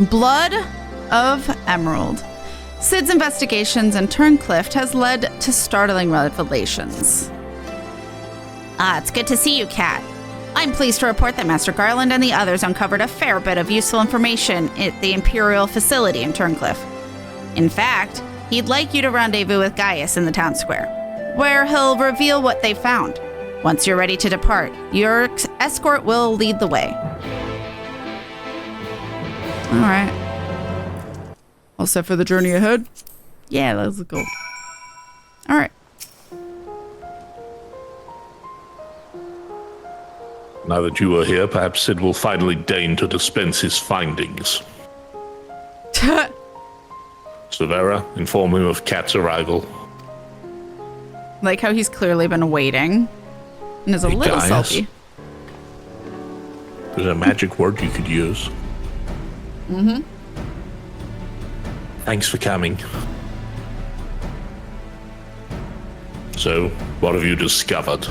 Blood of Emerald. Sid's investigations in Turncliff has led to startling revelations. It's good to see you, Kat. I'm pleased to report that Master Garland and the others uncovered a fair bit of useful information at the Imperial facility in Turncliff. In fact, he'd like you to rendezvous with Gaius in the town square, where he'll reveal what they found. Once you're ready to depart, your escort will lead the way. All right. All set for the journey ahead? Yeah, let's go. All right. Now that you are here, perhaps Sid will finally deign to dispense his findings. Severa, inform him of Kat's arrival. Like how he's clearly been waiting and is a little salty. There's a magic word you could use. Mm-hmm. Thanks for coming. So, what have you discovered?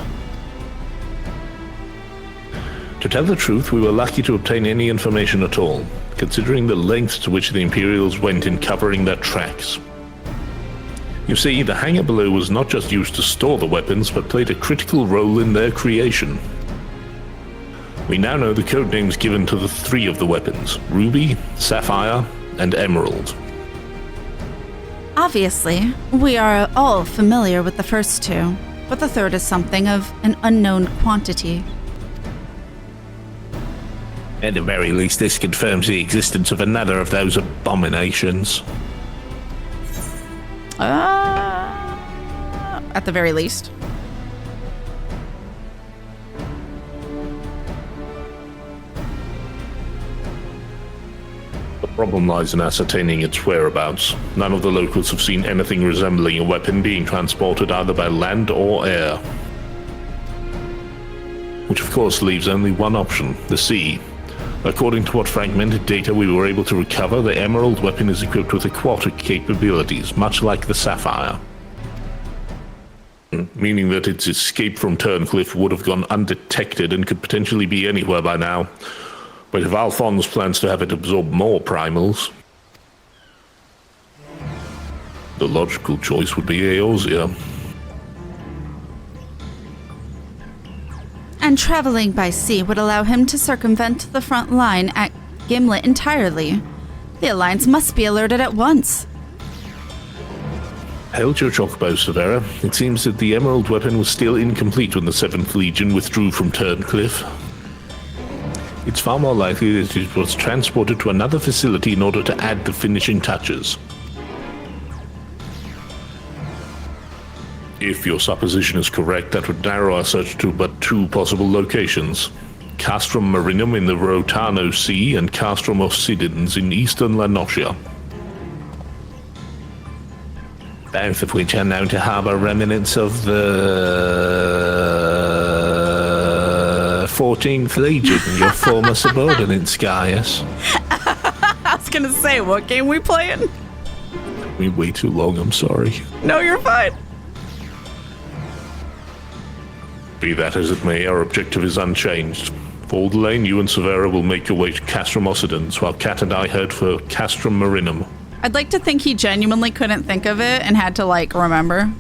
To tell the truth, we were lucky to obtain any information at all, considering the lengths to which the Imperials went in covering their tracks. You see, the hangar below was not just used to store the weapons, but played a critical role in their creation. We now know the codenames given to the three of the weapons: Ruby, Sapphire, and Emerald. Obviously, we are all familiar with the first two, but the third is something of an unknown quantity. At the very least, this confirms the existence of another of those abominations. At the very least. The problem lies in ascertaining its whereabouts. None of the locals have seen anything resembling a weapon being transported either by land or air. Which of course leaves only one option, the sea. According to what fragmented data we were able to recover, the Emerald weapon is equipped with aquatic capabilities, much like the Sapphire. Meaning that its escape from Turncliff would have gone undetected and could potentially be anywhere by now. But if Alphonse plans to have it absorb more primals, the logical choice would be Eorzea. And traveling by sea would allow him to circumvent the front line at Gimlet entirely. The Alliance must be alerted at once. Held your chocobo, Severa. It seems that the Emerald weapon was still incomplete when the 7th Legion withdrew from Turncliff. It's far more likely that it was transported to another facility in order to add the finishing touches. If your supposition is correct, that would narrow our search to but two possible locations: Castrum Marinum in the Rotano Sea and Castrum Occidens in eastern La Nocia. Both of which are known to harbour remnants of the 14th Legion, your former subordinates, Gaius. I was gonna say, what game we playing? We way too long, I'm sorry. No, you're fine. Be that as it may, our objective is unchanged. For the lane, you and Severa will make your way to Castrum Occidens, while Kat and I head for Castrum Marinum. I'd like to think he genuinely couldn't think of it and had to, remember.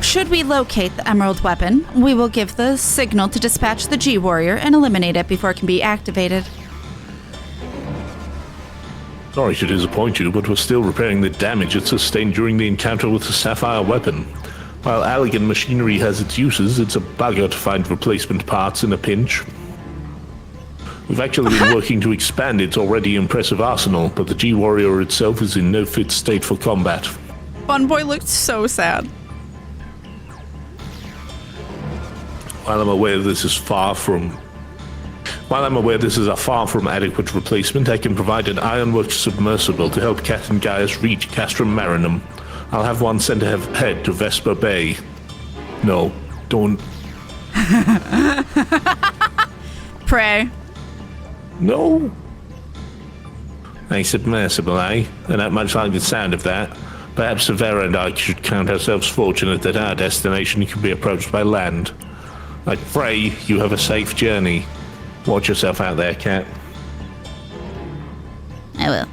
Should we locate the Emerald weapon, we will give the signal to dispatch the G-Warrior and eliminate it before it can be activated. Sorry to disappoint you, but we're still repairing the damage it sustained during the encounter with the Sapphire weapon. While elegant machinery has its uses, it's a bugger to find replacement parts in a pinch. We've actually been working to expand its already impressive arsenal, but the G-Warrior itself is in no fit state for combat. Fun Boy looked so sad. While I'm aware this is a far from adequate replacement, I can provide an ironworks submersible to help Kat and Gaius reach Castrum Marinum. I'll have one sent ahead to Vesper Bay. No, don't. Pray. No. A submersible, eh? They're not much like the sound of that. Perhaps Severa and I should count ourselves fortunate that our destination can be approached by land. I pray you have a safe journey. Watch yourself out there, Kat. I will.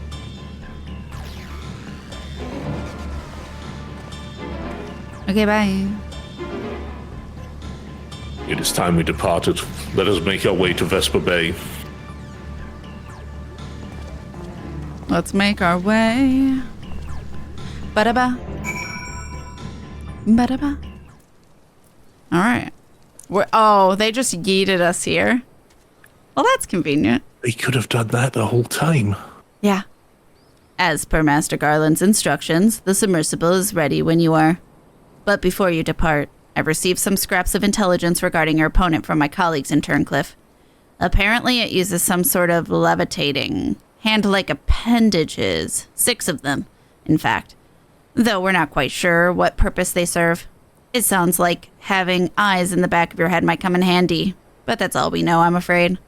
Okay, bye. It is time we departed. Let us make our way to Vesper Bay. Let's make our way. Ba-da-ba. Ba-da-ba. All right. Oh, they just yeeted us here. Well, that's convenient. They could have done that the whole time. Yeah. As per Master Garland's instructions, the submersible is ready when you are. But before you depart, I've received some scraps of intelligence regarding your opponent from my colleagues in Turncliffe. Apparently it uses some sort of levitating, hand-like appendages. 6 of them, in fact. Though we're not quite sure what purpose they serve. It sounds like having eyes in the back of your head might come in handy. But that's all we know, I'm afraid.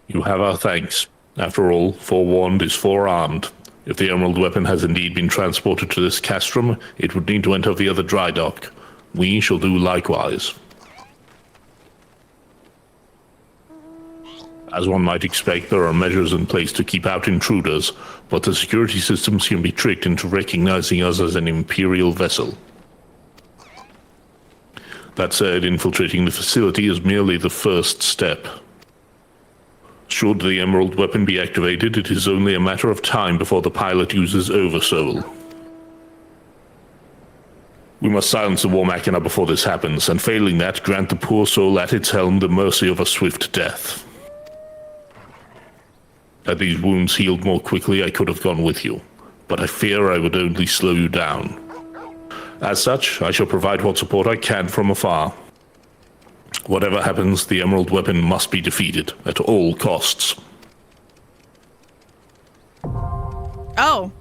You have our thanks. After all, forewarned is forearmed. If the emerald weapon has indeed been transported to this castrum, it would need to enter via the dry dock. We shall do likewise. As one might expect, there are measures in place to keep out intruders, but the security systems can be tricked into recognizing us as an Imperial vessel. That said, infiltrating the facility is merely the first step. Should the emerald weapon be activated, it is only a matter of time before the pilot uses Oversoul. We must silence the War Machina before this happens, and failing that, grant the poor soul at its helm the mercy of a swift death. Had these wounds healed more quickly, I could have gone with you, but I fear I would only slow you down. As such, I shall provide what support I can from afar. Whatever happens, the emerald weapon must be defeated at all costs. Oh.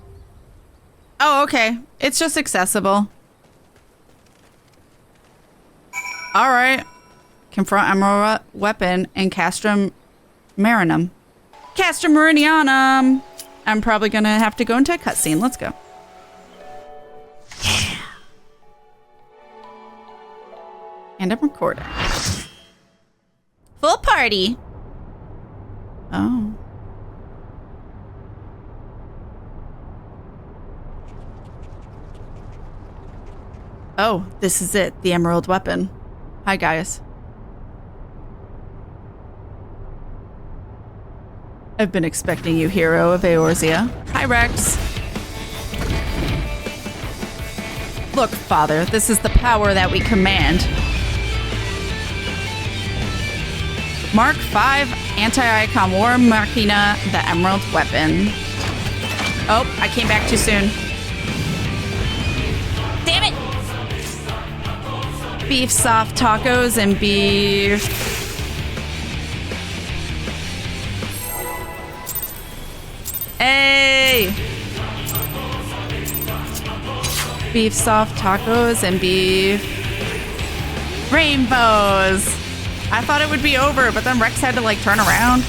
Oh, okay. It's just accessible. All right. Confront emerald weapon in Castrum Marinum. Castrum Marinum. I'm probably going to have to go into a cutscene. Let's go. Yeah. And I'm recording. Full party. Oh. Oh, this is it. The emerald weapon. Hi, guys. I've been expecting you, hero of Eorzea. Hi, Rex. Look, Father, this is the power that we command. Mark 5 Anti-Icon War Machina, the Emerald Weapon. Oh, I came back too soon. Damn it! Beef soft tacos and beef... Hey! Beef soft tacos and beef... rainbows! I thought it would be over, but then Rex had to, like, turn around.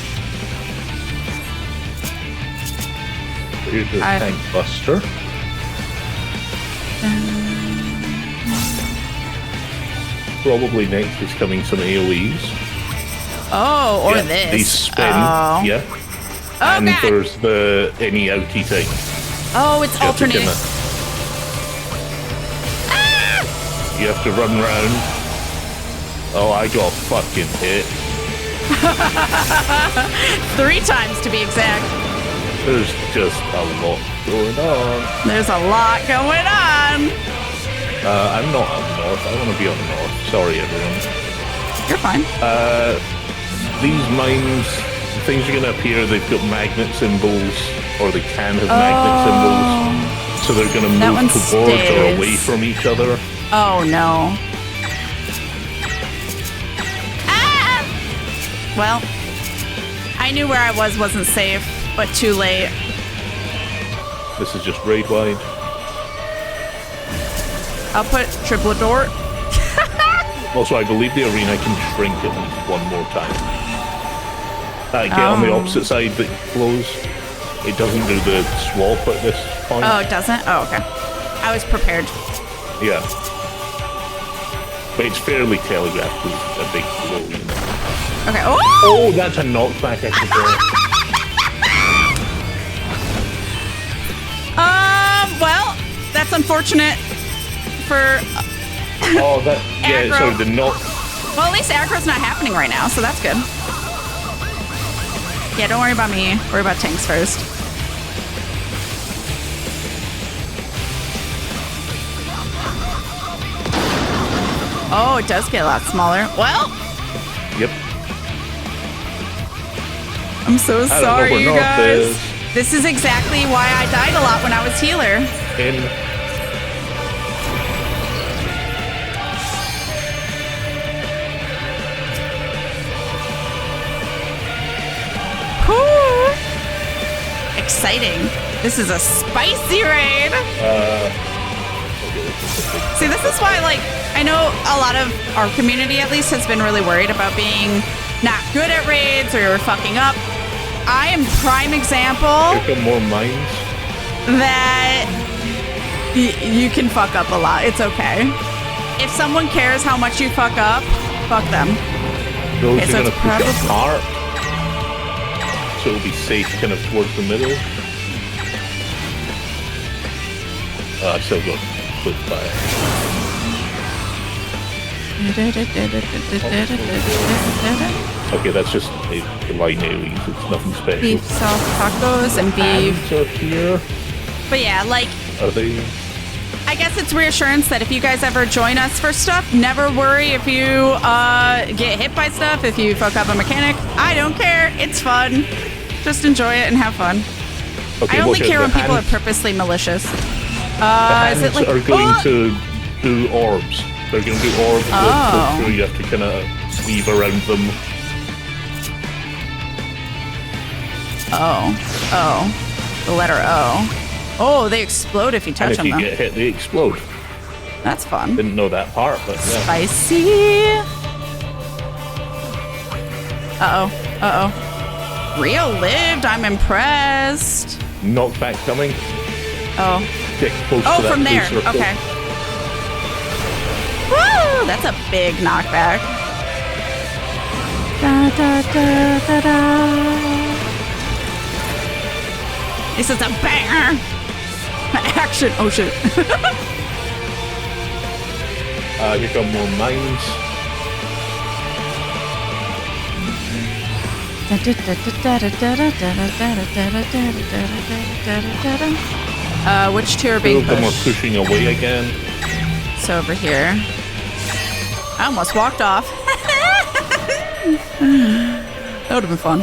Here's your tank buster. Probably next is coming some AoEs. Oh, or yeah, this. These spin, yeah. Oh, and God. there's the any outie thing. Oh, it's alternate. You have to run around. Oh, I got fucking hit. 3 times to be exact. There's just a lot going on. There's a lot going on. I'm not on north. I want to be on north. Sorry, everyone. You're fine. These mines, things are going to appear. They've got magnet symbols, or they can have magnet symbols. So they're going to move towards or away from each other. Oh, no. Well, I knew where I wasn't safe, but too late. This is just raid wide. I'll put triple door. Also, I believe the arena can shrink at least one more time. Get on the opposite side that close. It doesn't do the swap at this point. Oh, it doesn't? Oh, okay. I was prepared. Yeah. But it's fairly telegraphed with a big blow. Okay. Oh! Oh, that's a knockback I should do. That's unfortunate for Oh, that, yeah, Aggro. sorry, the not. Well, at least aggro's not happening right now, so that's good. Yeah, don't worry about me. Worry about tanks first. Oh, it does get a lot smaller. Well, Yep. I'm so sorry, we're you not guys. This is exactly why I died a lot when I was healer. In. Whew. Exciting. This is a spicy raid. See, this is why, like, I know a lot of our community, at least, has been really worried about being not good at raids or fucking up. I am prime example Here come more mines. that you can fuck up a lot. It's okay. If someone cares how much you fuck up, fuck them. Those Okay, are so going to it's push probably- apart. So it'll be safe kind of towards the middle. I still got put by. Okay, that's just a light AoEs. It's nothing special. Beef sauce tacos and beef. So here, But yeah, like, are they? I guess it's reassurance that if you guys ever join us for stuff, never worry if you get hit by stuff, if you fuck up a mechanic. I don't care. It's fun. Just enjoy it and have fun. Okay, I only watch out, care when the people are hands- purposely malicious. the Is it hands like... are going Oh! to do orbs. They're going to do orbs that Oh. go through. You have to kind of weave around them. Oh. The letter O. Oh, they explode if you And touch if them, you though. get hit, they explode. That's fun. Didn't know that part, but yeah. Spicy. Uh-oh. Rio lived. I'm impressed. Knockback coming. Oh. Get close to Oh, that from blue there. circle. Okay. Woo! That's a big knockback. Da, da, da, da, da. This is a banger. Action. Oh, shit. Here come more mines. Which two are Two being of them are pushed? pushing away again. So over here. I almost walked off. That would have been fun.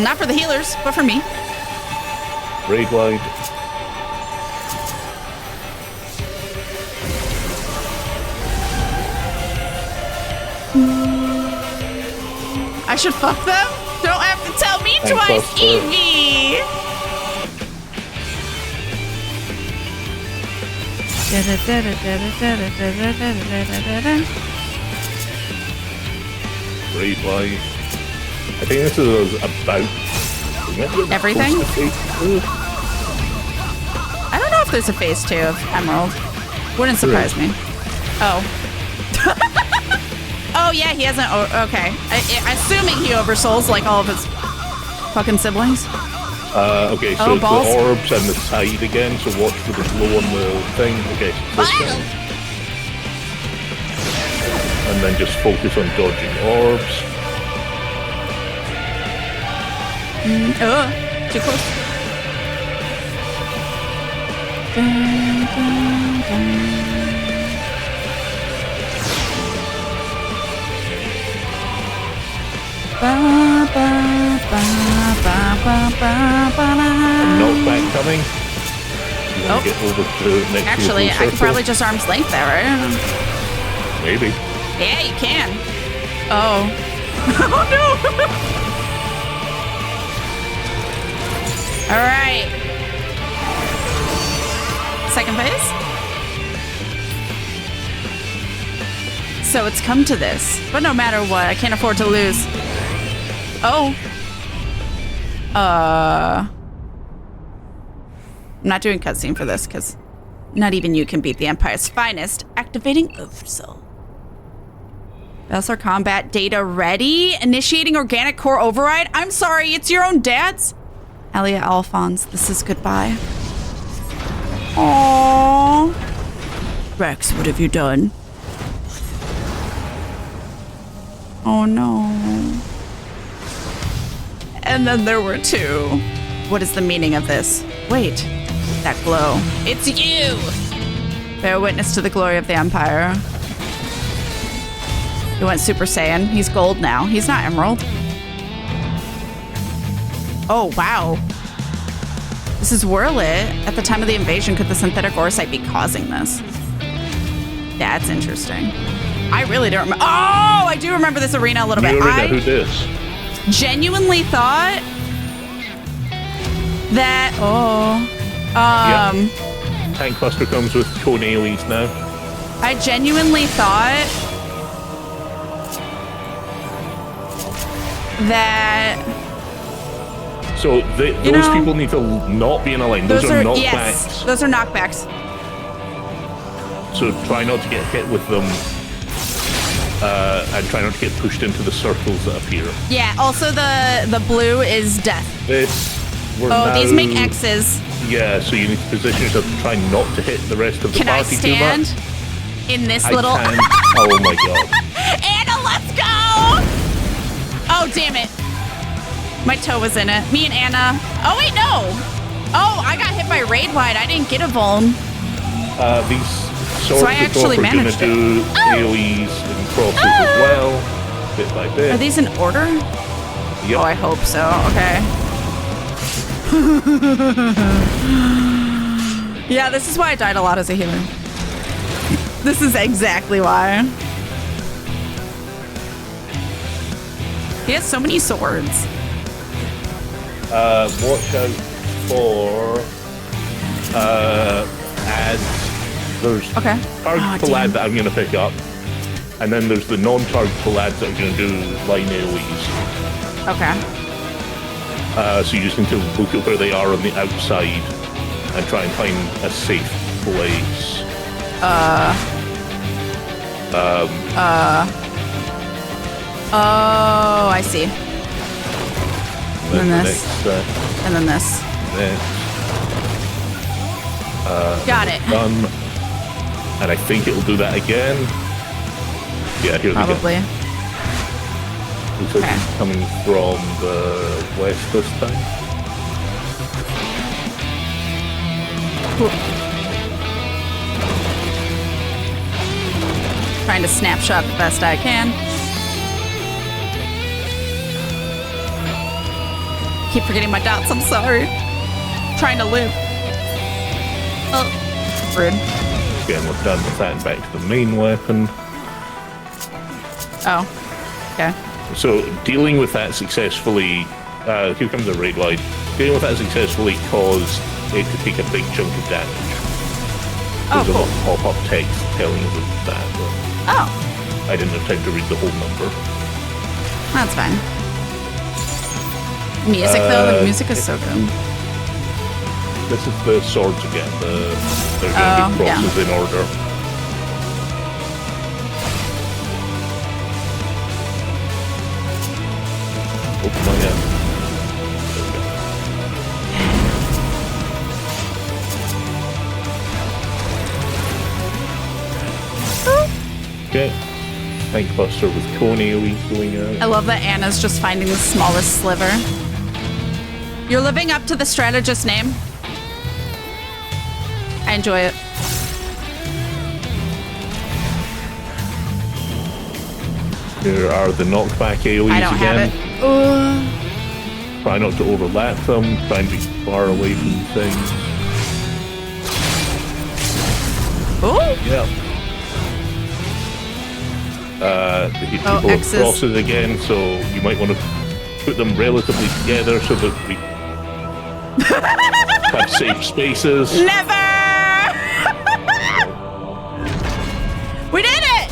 Not for the healers, but for me. Raid wide. I should fuck them? Don't have to tell me Thanks, twice, Buster. Evie! Raid wide. I think this is about Everything? I don't know if there's a phase 2 of Emerald. Wouldn't surprise me. Oh. Oh, yeah, he hasn't. Oh, okay. Assuming he oversouls like all of his fucking siblings. Okay, so Oh, it's balls. the orbs and the side again, so watch for the glow on the thing. Okay, so this one. And then just focus on dodging orbs. Too close. Knockback coming. You want to get over to next Actually, to the I could circle? probably just arm's length that, right? Maybe. Yeah, you can. Oh. Oh, no. All right. Second phase. So it's come to this. But no matter what, I can't afford to lose. Oh. I'm not doing cutscene for this because not even you can beat the Empire's finest. Activating Oversoul. Vessel combat data ready. Initiating organic core override. I'm sorry, it's your own dad's. Elia Alphonse, this is goodbye. Aww. Rex, what have you done? Oh no. And then there were two. What is the meaning of this? Wait, that glow. It's you! Bear witness to the glory of the Empire. He went Super Saiyan. He's gold now. He's not emerald. Oh, wow. This is Werlyt. At the time of the invasion, could the synthetic orsite be causing this? That's interesting. I really don't remember. Oh, I do remember this arena a little bit. Who this? Genuinely thought that, Tank Buster comes with cone AoEs now. I genuinely thought that... So those people need to not be in a line. Those are knockbacks. Yes, those are knockbacks. So try not to get hit with them. And try not to get pushed into the circles that appear. Yeah, also the blue is death. These make X's. Yeah, so you need to position yourself to try not to hit the rest of the party too much. Can I stand in this little... Can. Oh my god. Anna, let's go! Oh, damn it. My toe was in it. Me and Anna. Oh, wait, no. Oh, I got hit by Raid Wide. I didn't get a vuln. These swords I actually are going to do AoEs and crosses as well, bit by bit. Are these in order? Yep. Oh, I hope so. Okay. Yeah, this is why I died a lot as a healer. This is exactly why. He has so many swords. Watch out for ads. There's targetable ads that I'm going to pick up, and then there's the non-targetable ads that are going to do line AoEs. Okay. So you just need to look at where they are on the outside and try and find a safe place. Oh, I see. And then this. And then this. Got it. Done. And I think it'll do that again. Yeah, here we go. Probably. Looks like it's coming from the west this time. Cool. Trying to snapshot the best I can. Keep forgetting my dots, I'm sorry. Trying to live. Oh, rude. Again, we're done with that and back to the main weapon. Oh, okay. So, dealing with that successfully, here comes a raid wide. Dealing with that successfully caused it to take a big chunk of damage. There's a lot of pop-up text telling us that, but I didn't have time to read the whole number. That's fine. Music, though, the music is so good. This is the swords again. They're going to be crosses in order. Oh my god. Okay. Tank Buster with cone AoE going out. I love that Anna's just finding the smallest sliver. You're living up to the strategist's name. I enjoy it. Here are the knockback AoEs I don't again. have it. Try not to overlap them. Try and be far away from things. Ooh. Yep. The heat people X's. crosses again, so you might want to put them relatively together so that we have safe spaces. Never! We did it!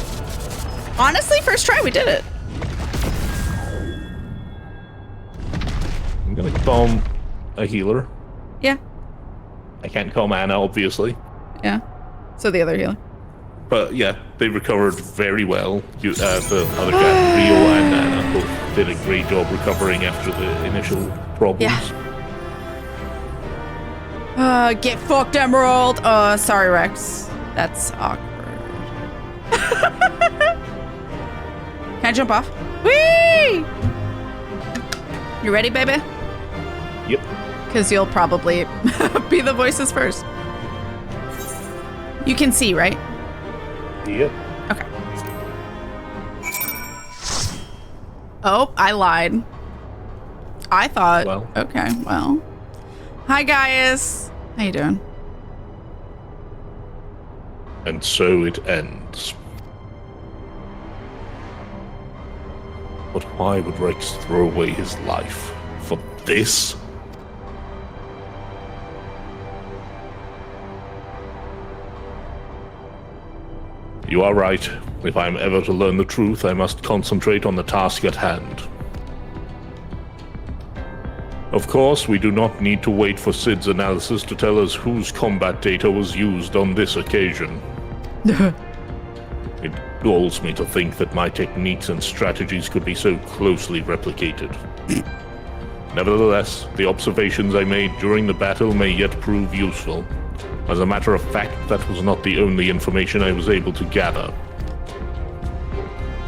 Honestly, first try, we did it. I'm gonna calm a healer. Yeah. I can't calm Anna, obviously. Yeah. So the other healer. But yeah, they recovered very well. The other guy, Rio and Anna, both did a great job recovering after the initial problems. Yeah. Get fucked, Emerald. Sorry, Rex. That's awkward. Can I jump off? Whee! You ready, baby? Yep. Because you'll probably be the voices first. You can see, right? Yep. Okay. Oh, I lied. I thought. Well. Okay, well. Hi, guys. How you doing? And so it ends. But why would Rex throw away his life for this? You are right. If I am ever to learn the truth, I must concentrate on the task at hand. Of course, we do not need to wait for Sid's analysis to tell us whose combat data was used on this occasion. It galls me to think that my techniques and strategies could be so closely replicated. Nevertheless, the observations I made during the battle may yet prove useful. As a matter of fact, that was not the only information I was able to gather.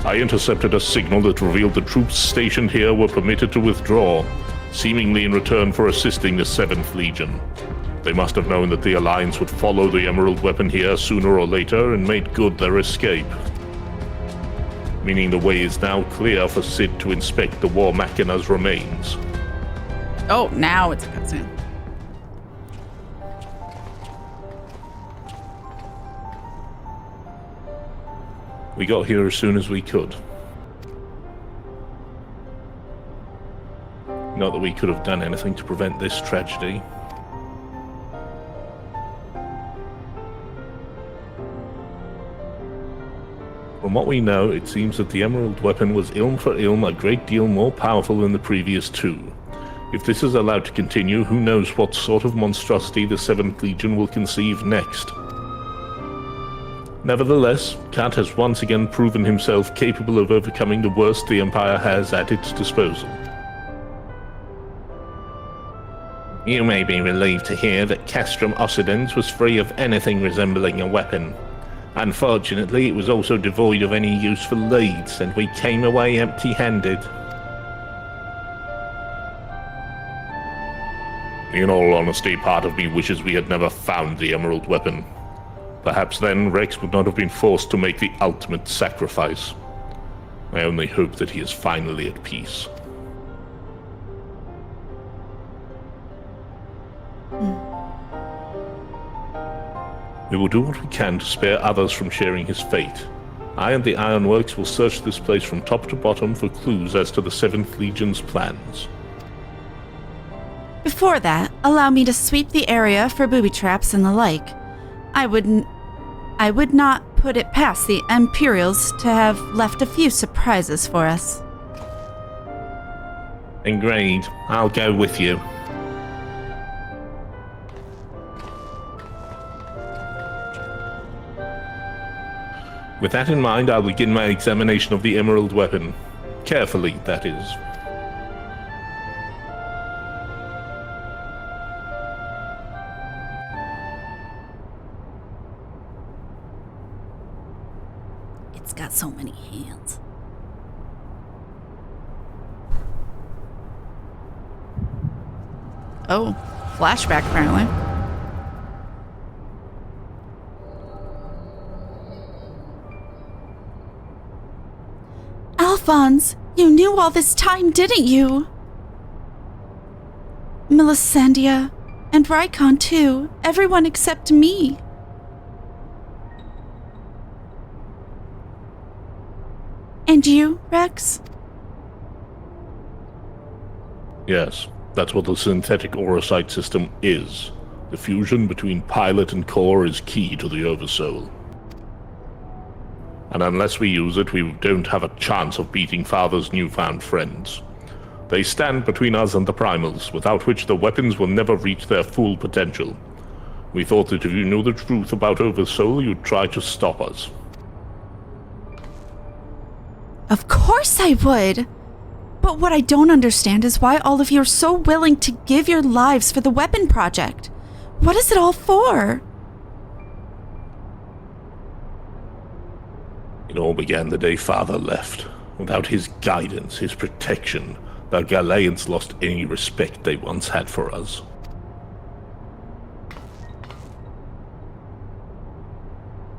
I intercepted a signal that revealed the troops stationed here were permitted to withdraw, seemingly in return for assisting the 7th Legion. They must have known that the Alliance would follow the Emerald weapon here sooner or later and made good their escape. Meaning the way is now clear for Sid to inspect the War Machina's remains. Oh, now it's a cutscene. We got here as soon as we could. Not that we could have done anything to prevent this tragedy. From what we know, it seems that the Emerald weapon was ilm for ilm a great deal more powerful than the previous two. If this is allowed to continue, who knows what sort of monstrosity the 7th Legion will conceive next. Nevertheless, Kat has once again proven himself capable of overcoming the worst the Empire has at its disposal. You may be relieved to hear that Castrum Occidens was free of anything resembling a weapon. Unfortunately, it was also devoid of any useful leads, and we came away empty-handed. In all honesty, part of me wishes we had never found the Emerald weapon. Perhaps then Rex would not have been forced to make the ultimate sacrifice. I only hope that he is finally at peace. We will do what we can to spare others from sharing his fate. I and the Ironworks will search this place from top to bottom for clues as to the 7th Legion's plans. Before that, allow me to sweep the area for booby traps and the like. I would not put it past the Imperials to have left a few surprises for us. Agreed. I'll go with you. With that in mind, I'll begin my examination of the Emerald weapon. Carefully, that is. It's got so many hands. Oh, flashback apparently. Alphonse, you knew all this time, didn't you? Melisandria, and Rykon too. Everyone except me. And you, Rex? Yes, that's what the synthetic Aurosite system is. The fusion between pilot and core is key to the Oversoul. And unless we use it, we don't have a chance of beating Father's newfound friends. They stand between us and the Primals, without which the weapons will never reach their full potential. We thought that if you knew the truth about Oversoul, you'd try to stop us. Of course I would! But what I don't understand is why all of you are so willing to give your lives for the weapon project. What is it all for? It all began the day Father left. Without his guidance, his protection, the Galileans lost any respect they once had for us.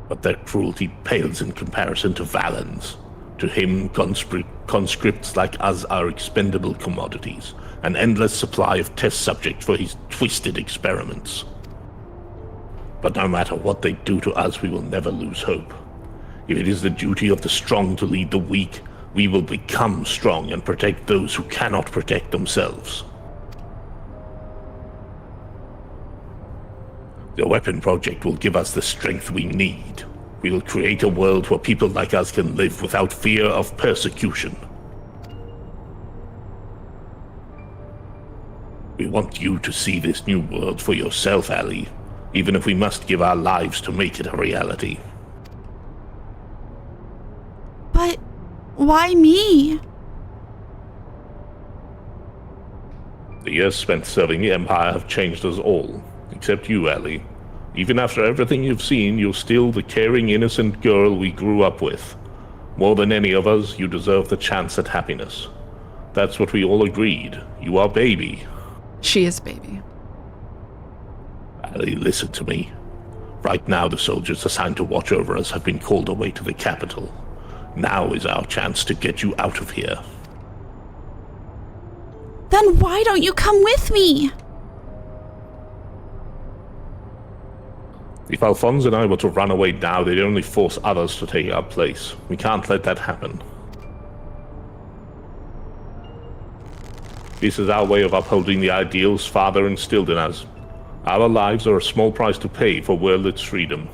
But their cruelty pales in comparison to Valen's. To him, conscripts like us are expendable commodities, an endless supply of test subjects for his twisted experiments. But no matter what they do to us, we will never lose hope. If it is the duty of the strong to lead the weak, we will become strong and protect those who cannot protect themselves. The weapon project will give us the strength we need. We will create a world where people like us can live without fear of persecution. We want you to see this new world for yourself, Allie, even if we must give our lives to make it a reality. But why me? The years spent serving the Empire have changed us all, except you, Allie. Even after everything you've seen, you're still the caring, innocent girl we grew up with. More than any of us, you deserve the chance at happiness. That's what we all agreed. You are baby. She is baby. Allie, listen to me. Right now, the soldiers assigned to watch over us have been called away to the capital. Now is our chance to get you out of here. Then why don't you come with me? If Alphonse and I were to run away now, they'd only force others to take our place. We can't let that happen. This is our way of upholding the ideals Father instilled in us. Our lives are a small price to pay for Werlyt's freedom.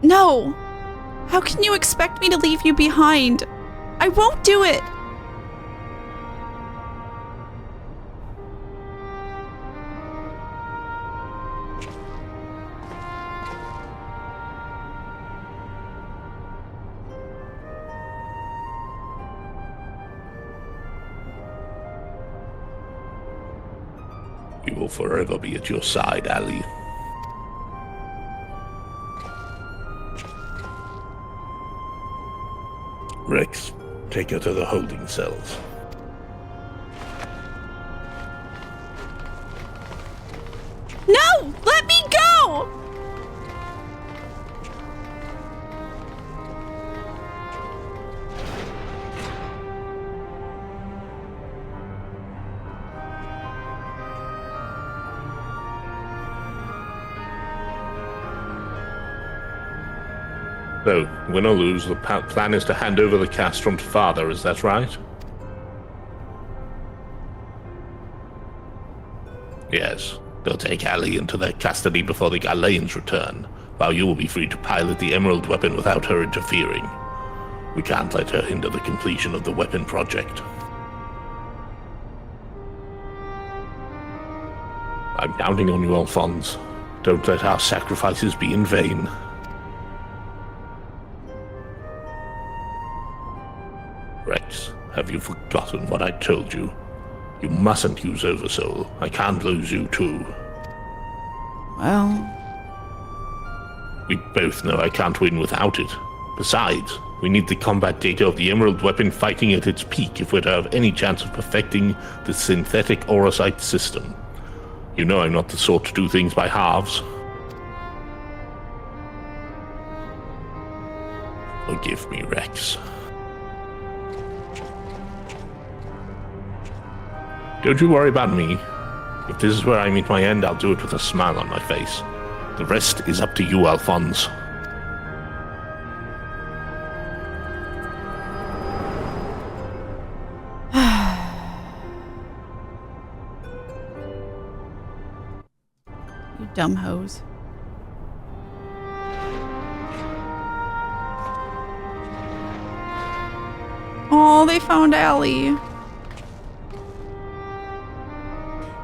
No! How can you expect me to leave you behind? I won't do it! We will forever be at your side, Allie. Rex, take her to the holding cells. No! Let me go! So, win or lose, the plan is to hand over the Castrum to Father, is that right? Yes. They'll take Allie into their custody before the Galileans return, while you will be free to pilot the Emerald weapon without her interfering. We can't let her hinder the completion of the weapon project. I'm counting on you, Alphonse. Don't let our sacrifices be in vain. Rex, have you forgotten what I told you? You mustn't use Oversoul. I can't lose you too. Well... We both know I can't win without it. Besides, we need the combat data of the Emerald weapon fighting at its peak if we're to have any chance of perfecting the synthetic Orosite system. You know I'm not the sort to do things by halves. Forgive me, Rex. Don't you worry about me. If this is where I meet my end, I'll do it with a smile on my face. The rest is up to you, Alphonse. You dumb hose. Oh, they found Allie.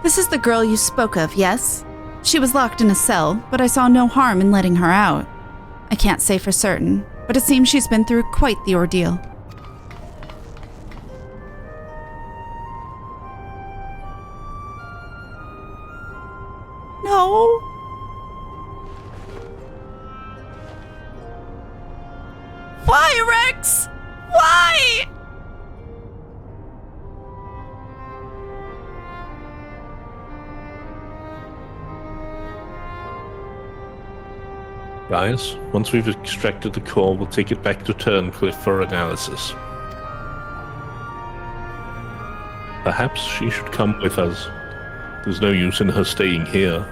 This is the girl you spoke of, yes? She was locked in a cell, but I saw no harm in letting her out. I can't say for certain, but it seems she's been through quite the ordeal. Why, Rex? Why? Guys, once we've extracted the core, we'll take it back to Turncliffe for analysis. Perhaps she should come with us. There's no use in her staying here.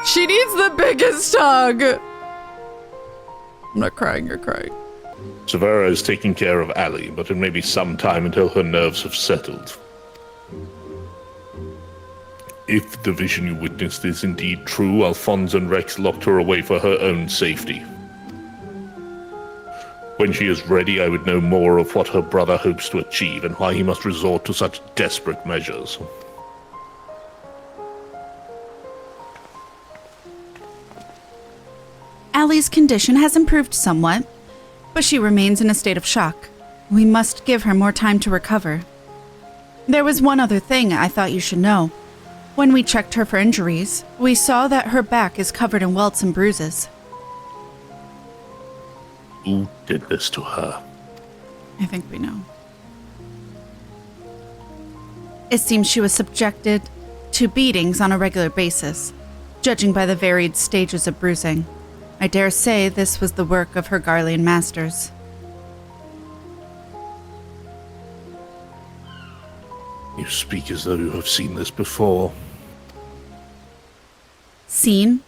She needs the biggest hug. I'm not crying, you're crying. Severa is taking care of Allie, but it may be some time until her nerves have settled. If the vision you witnessed is indeed true, Alphonse and Rex locked her away for her own safety. When she is ready, I would know more of what her brother hopes to achieve and why he must resort to such desperate measures. Allie's condition has improved somewhat, but she remains in a state of shock. We must give her more time to recover. There was one other thing I thought you should know. When we checked her for injuries, we saw that her back is covered in welts and bruises. Who did this to her? I think we know. It seems she was subjected to beatings on a regular basis, judging by the varied stages of bruising. I dare say this was the work of her Garlean masters. You speak as though you have seen this before. Seen?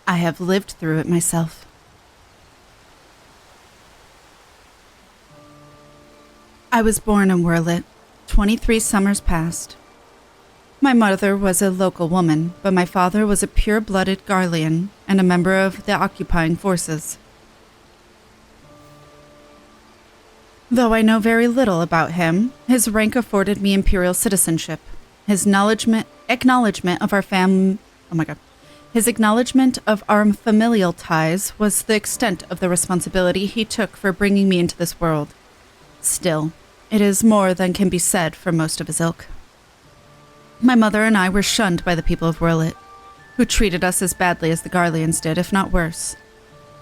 I have lived through it myself. I was born in Werlyt, 23 summers past. My mother was a local woman, but my father was a pure-blooded Garlean and a member of the occupying forces. Though I know very little about him, his rank afforded me imperial citizenship. His acknowledgement of our familial ties was the extent of the responsibility he took for bringing me into this world. Still, it is more than can be said for most of his ilk. My mother and I were shunned by the people of Werlyt, who treated us as badly as the Garleans did, if not worse.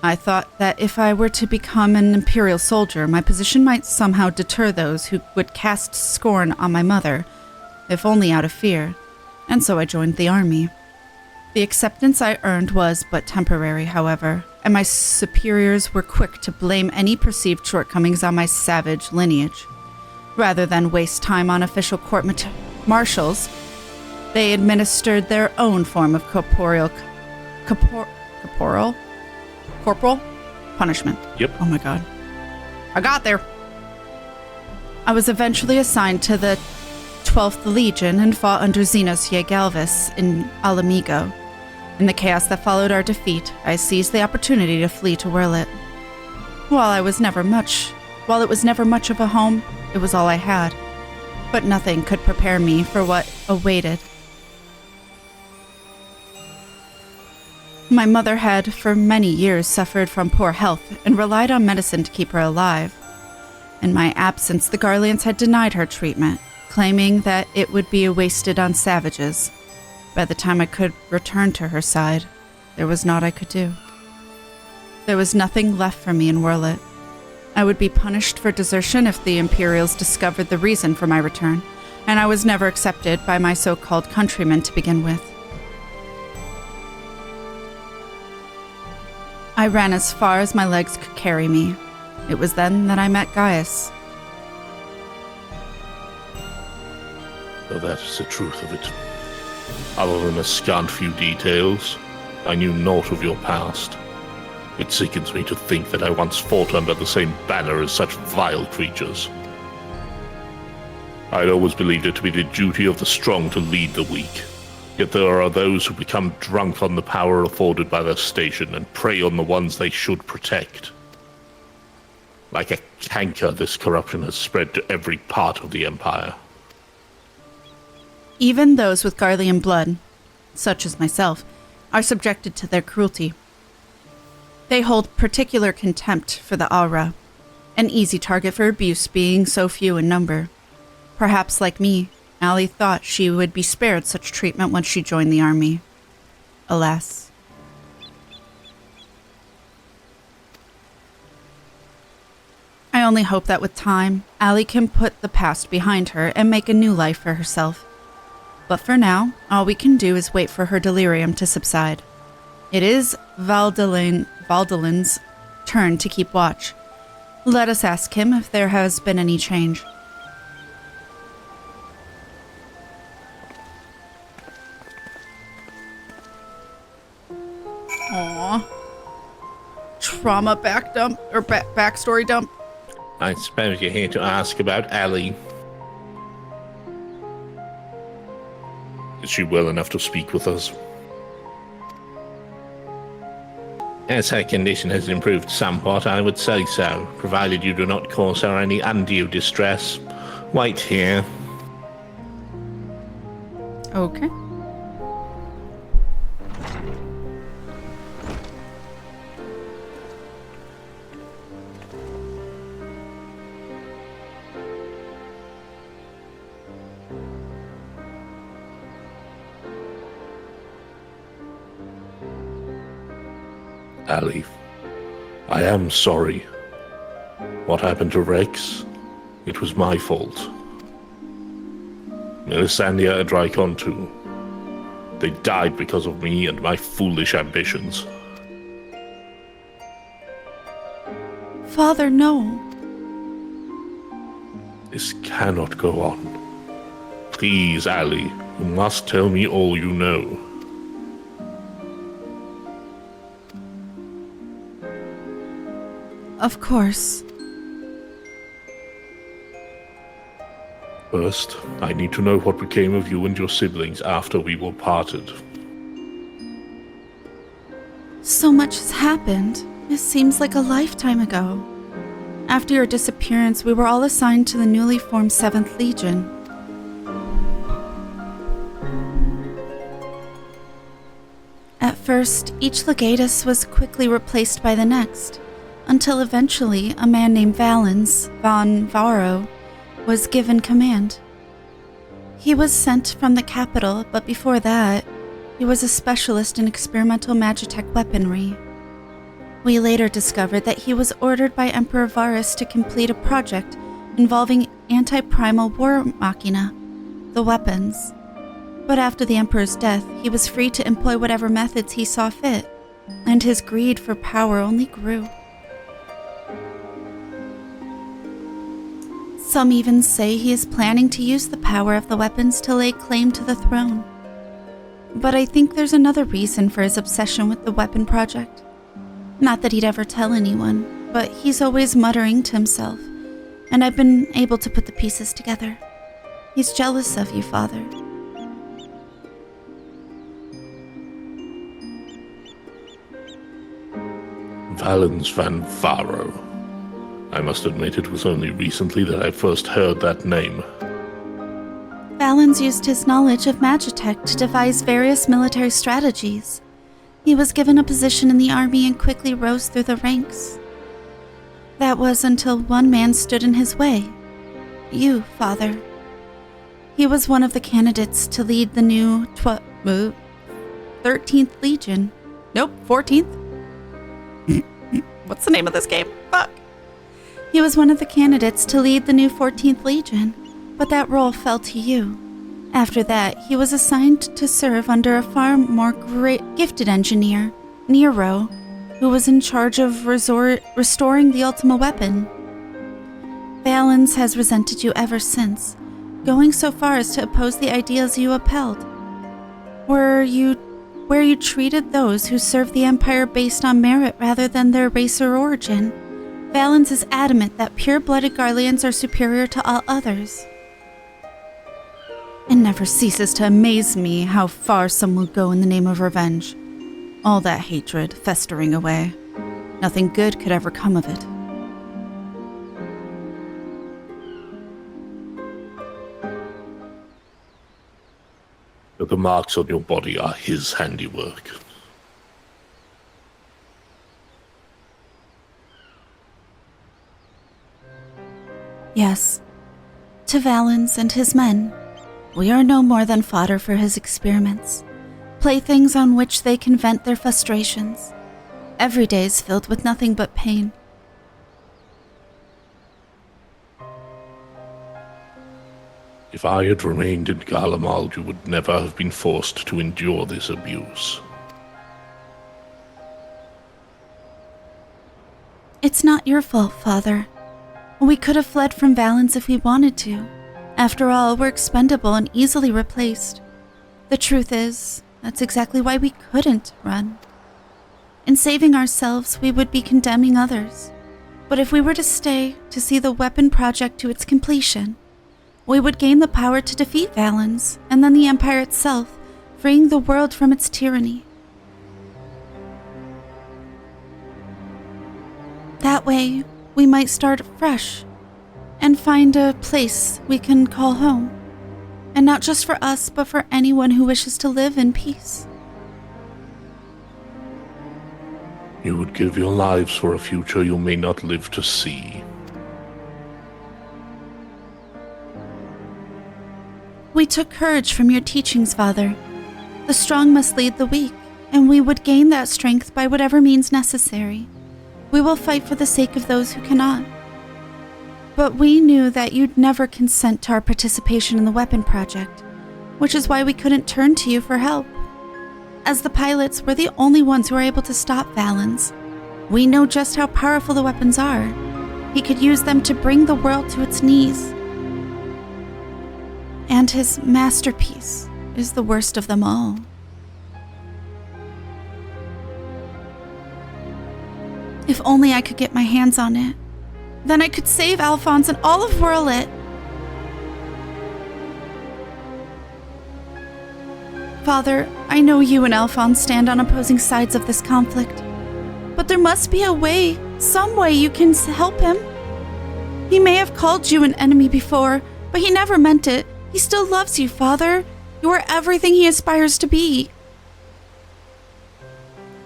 I thought that if I were to become an imperial soldier, my position might somehow deter those who would cast scorn on my mother, if only out of fear, and so I joined the army. The acceptance I earned was but temporary, however, and my superiors were quick to blame any perceived shortcomings on my savage lineage. Rather than waste time on official court-martials, they administered their own form of corporal punishment. Yep. Oh my god. I got there. I was eventually assigned to the 12th Legion and fought under Xenos Galvis in Alamigo. In the chaos that followed our defeat, I seized the opportunity to flee to Werlyt. While it was never much of a home, it was all I had. But nothing could prepare me for what awaited. My mother had, for many years, suffered from poor health and relied on medicine to keep her alive. In my absence, the Garleans had denied her treatment, claiming that it would be wasted on savages. By the time I could return to her side, there was naught I could do. There was nothing left for me in Werlyt. I would be punished for desertion if the Imperials discovered the reason for my return, and I was never accepted by my so-called countrymen to begin with. I ran as far as my legs could carry me. It was then that I met Gaius. So that is the truth of it. Other than a scant few details, I knew naught of your past. It sickens me to think that I once fought under the same banner as such vile creatures. I'd always believed it to be the duty of the strong to lead the weak. Yet there are those who become drunk on the power afforded by their station and prey on the ones they should protect. Like a canker, this corruption has spread to every part of the Empire. Even those with Garlean blood, such as myself, are subjected to their cruelty. They hold particular contempt for the Aura, an easy target for abuse being so few in number. Perhaps like me, Allie thought she would be spared such treatment once she joined the army. Alas. I only hope that with time, Allie can put the past behind her and make a new life for herself. But for now, all we can do is wait for her delirium to subside. It is Valdelin's turn to keep watch. Let us ask him if there has been any change. Aww. Trauma backstory dump. I suppose you're here to ask about Allie. Is she well enough to speak with us? As her condition has improved somewhat, I would say so, provided you do not cause her any undue distress. Wait here. Okay. Allie, I am sorry. What happened to Rex? It was my fault. Melisandre and Drykon too. They died because of me and my foolish ambitions. Father, no. This cannot go on. Please, Allie, you must tell me all you know. Of course. First, I need to know what became of you and your siblings after we were parted. So much has happened. It seems like a lifetime ago. After your disappearance, we were all assigned to the newly formed 7th Legion. At first, each legatus was quickly replaced by the next, until eventually a man named Valens von Varro was given command. He was sent from the capital, but before that, he was a specialist in experimental magitech weaponry. We later discovered that he was ordered by Emperor Varus to complete a project involving anti-primal war machina, the weapons. But after the Emperor's death, he was free to employ whatever methods he saw fit, and his greed for power only grew. Some even say he is planning to use the power of the weapons to lay claim to the throne. But I think there's another reason for his obsession with the weapon project. Not that he'd ever tell anyone, but he's always muttering to himself, and I've been able to put the pieces together. He's jealous of you, Father. Valens van Varro. I must admit it was only recently that I first heard that name. Valens used his knowledge of magitech to devise various military strategies. He was given a position in the army and quickly rose through the ranks. That was until one man stood in his way. You, Father. He was one of the candidates to lead the new 13th Legion. Nope, 14th? What's the name of this game? Fuck. He was one of the candidates to lead the new 14th Legion, but that role fell to you. After that, he was assigned to serve under a far more gifted engineer, Nero, who was in charge of restoring the Ultima weapon. Valens has resented you ever since, going so far as to oppose the ideas you upheld. Where you treated those who served the Empire based on merit rather than their race or origin. Valens is adamant that pure-blooded Garleans are superior to all others. It never ceases to amaze me how far some will go in the name of revenge. All that hatred festering away. Nothing good could ever come of it. But the marks on your body are his handiwork. Yes. To Valens and his men, we are no more than fodder for his experiments, playthings on which they can vent their frustrations. Every day is filled with nothing but pain. If I had remained in Garlemald, you would never have been forced to endure this abuse. It's not your fault, Father. We could have fled from Valens if we wanted to. After all, we're expendable and easily replaced. The truth is, that's exactly why we couldn't run. In saving ourselves, we would be condemning others. But if we were to stay to see the weapon project to its completion, we would gain the power to defeat Valens, and then the Empire itself, freeing the world from its tyranny. That way, we might start fresh, and find a place we can call home. And not just for us, but for anyone who wishes to live in peace. You would give your lives for a future you may not live to see. We took courage from your teachings, Father. The strong must lead the weak, and we would gain that strength by whatever means necessary. We will fight for the sake of those who cannot. But we knew that you'd never consent to our participation in the weapon project, which is why we couldn't turn to you for help. As the pilots, we're the only ones who are able to stop Valens. We know just how powerful the weapons are. He could use them to bring the world to its knees. And his masterpiece is the worst of them all. If only I could get my hands on it. Then I could save Alphonse and all of Werlyt. Father, I know you and Alphonse stand on opposing sides of this conflict. But there must be a way, some way you can help him. He may have called you an enemy before, but he never meant it. He still loves you, Father. You are everything he aspires to be.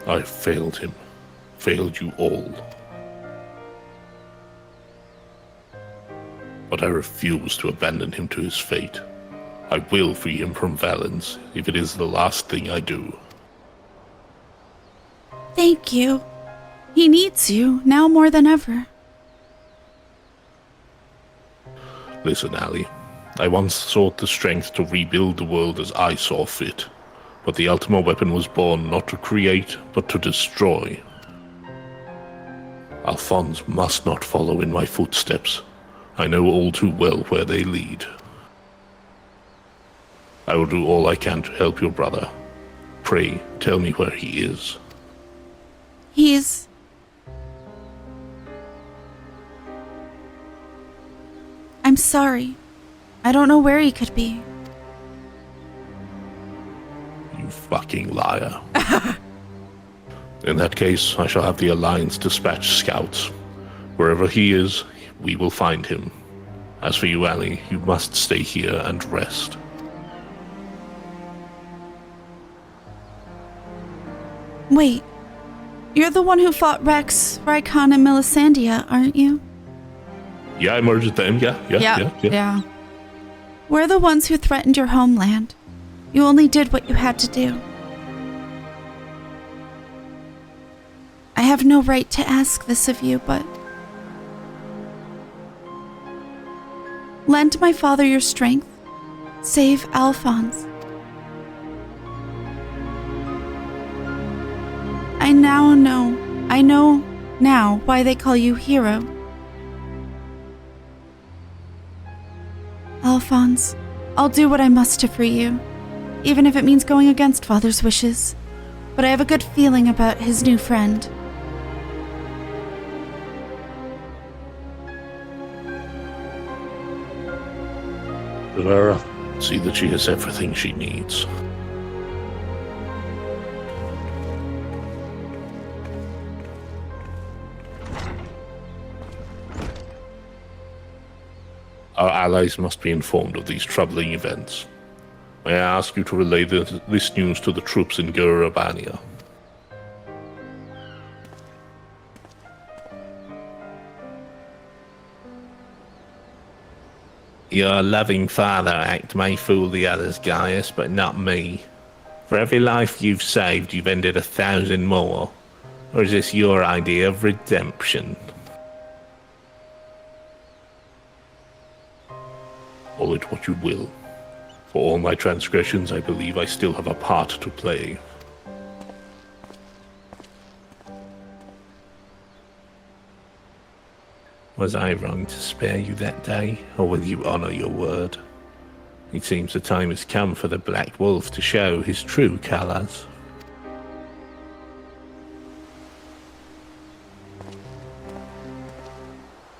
I failed him. Failed you all. But I refuse to abandon him to his fate. I will free him from Valens, if it is the last thing I do. Thank you. He needs you, now more than ever. Listen, Allie. I once sought the strength to rebuild the world as I saw fit. But the Ultima weapon was born not to create, but to destroy. Alphonse must not follow in my footsteps. I know all too well where they lead. I will do all I can to help your brother. Pray, tell me where he is. He's... I'm sorry. I don't know where he could be. You fucking liar. In that case, I shall have the Alliance dispatch scouts. Wherever he is, we will find him. As for you, Allie, you must stay here and rest. Wait. You're the one who fought Rex, Rykon, and Melisandre, aren't you? Yeah, I murdered them, yeah. We're the ones who threatened your homeland. You only did what you had to do. I have no right to ask this of you, but... lend my father your strength. Save Alphonse. I know now why they call you hero. Alphonse, I'll do what I must to free you, even if it means going against Father's wishes. But I have a good feeling about his new friend. Rivera, see that she has everything she needs. Our allies must be informed of these troubling events. May I ask you to relay this news to the troops in Gurabania? Your loving father act may fool the others, Gaius, but not me. For every life you've saved, you've ended 1,000 more. Or is this your idea of redemption? Call it what you will. For all my transgressions, I believe I still have a part to play. Was I wrong to spare you that day, or will you honor your word? It seems the time has come for the Black Wolf to show his true colors.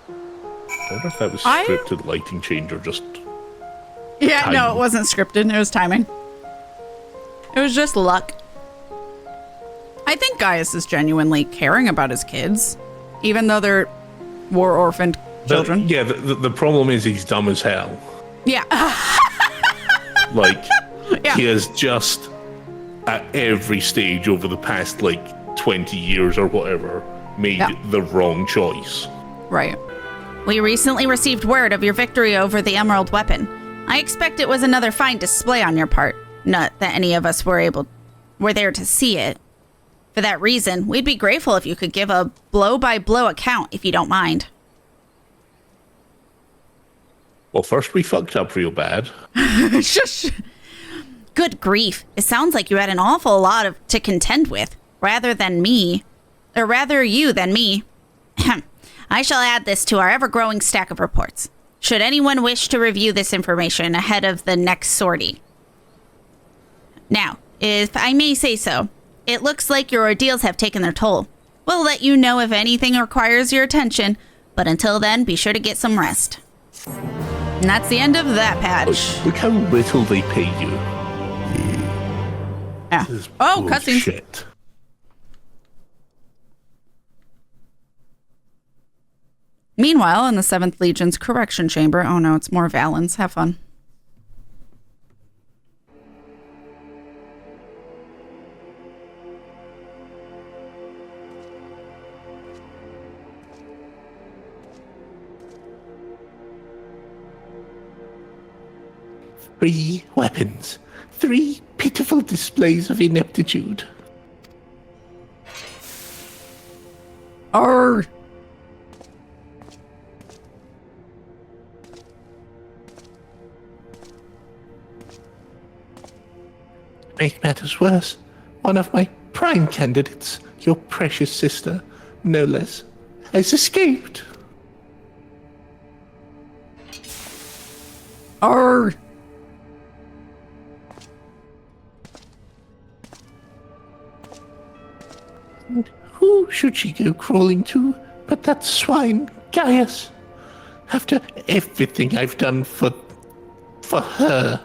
I wonder if that was scripted lighting change or just... Yeah, timing. no, it wasn't scripted. It was timing. It was just luck. I think Gaius is genuinely caring about his kids, even though they're war-orphaned children. The problem is he's dumb as hell. Yeah. Like, Yeah. he has just, at every stage over the past, 20 years or whatever, made the wrong choice. Right. We recently received word of your victory over the Emerald Weapon. I expect it was another fine display on your part. Not that any of us were there to see it. For that reason, we'd be grateful if you could give a blow-by-blow account, if you don't mind. Well, first we fucked up real bad. Shush. Good grief. It sounds like you had an awful lot to contend with, rather you than me. I shall add this to our ever-growing stack of reports, should anyone wish to review this information ahead of the next sortie. Now, if I may say so, it looks like your ordeals have taken their toll. We'll let you know if anything requires your attention, but until then, be sure to get some rest. And that's the end of that patch. Look how little they pay you. Yeah. Oh, cutscenes. Shit. Meanwhile, in the 7th Legion's correction chamber, oh no, it's more Valens. Have fun. Three weapons. 3 pitiful displays of ineptitude. Arr! Make matters worse, one of my prime candidates, your precious sister, no less, has escaped. Arr! And who should she go crawling to but that swine, Gaius? After everything I've done for her.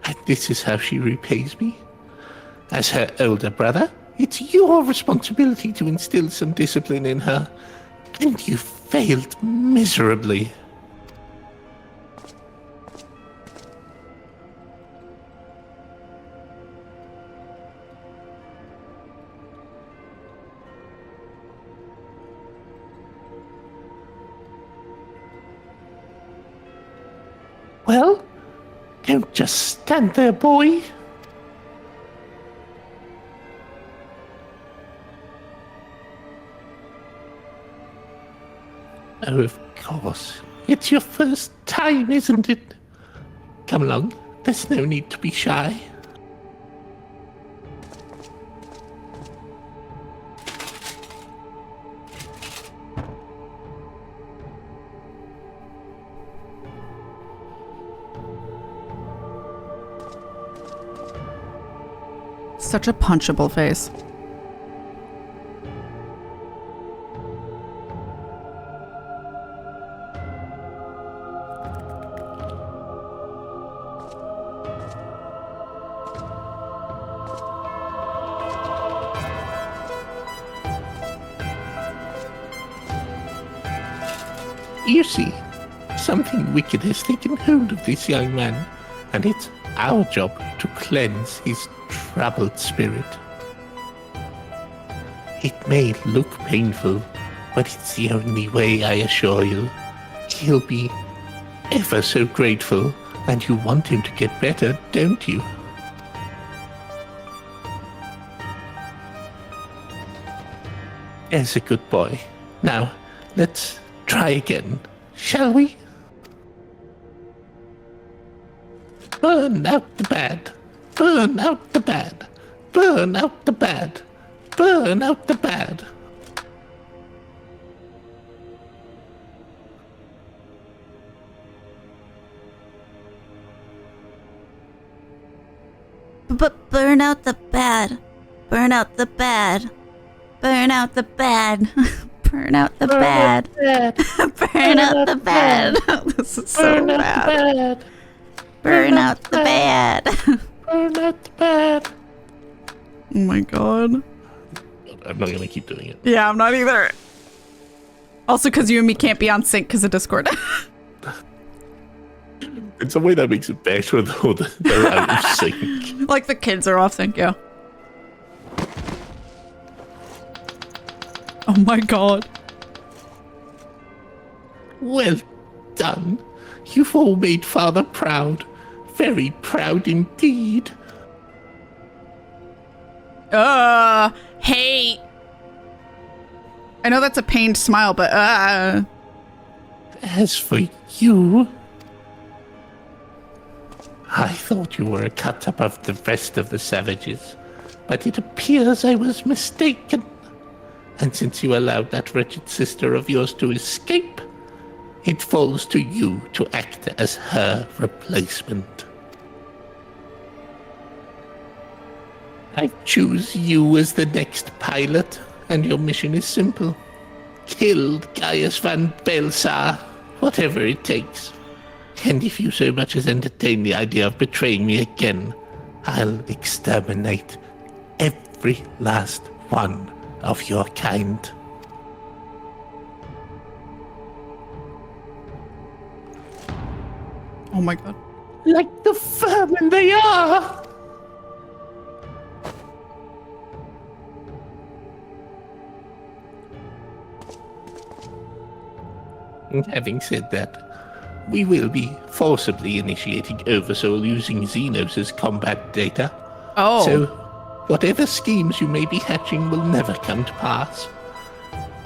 And this is how she repays me. As her older brother, it's your responsibility to instill some discipline in her. And you failed miserably. Well, don't just stand there, boy. Oh, of course. It's your first time, isn't it? Come along. There's no need to be shy. Such a punchable face. You see, something wicked has taken hold of this young man, and it's our job to cleanse his troubled spirit. It may look painful, but it's the only way, I assure you. He'll be ever so grateful, and you want him to get better, don't you? There's a good boy. Now, let's try again, shall we? Burn out the bad. Burn out the bad. Burn out the bad. Burn out the bad. But burn out the bad. Burn out the bad. Burn out the bad. Burn out the bad. Burn out the bad. This is so bad. Burn out the bad. Burn out the bad. Oh my god. I'm not going to keep doing it. Yeah, I'm not either. Also, because you and me can't be on sync because of Discord. In some way, that makes it better, though, that they're out of sync. Like the kids are off sync, yeah. Oh my god. Well done. You've all made Father proud. Very proud indeed. Hey. I know that's a pained smile, but As for you, I thought you were a cut above the rest of the savages, but it appears I was mistaken. And since you allowed that wretched sister of yours to escape, it falls to you to act as her replacement. I choose you as the next pilot, and your mission is simple. Kill Gaius van Belsar, whatever it takes. And if you so much as entertain the idea of betraying me again, I'll exterminate every last one of your kind. oh my god. Like the vermin they are! Having said that, we will be forcibly initiating Oversoul using Xenos' combat data. Oh. So, whatever schemes you may be hatching will never come to pass.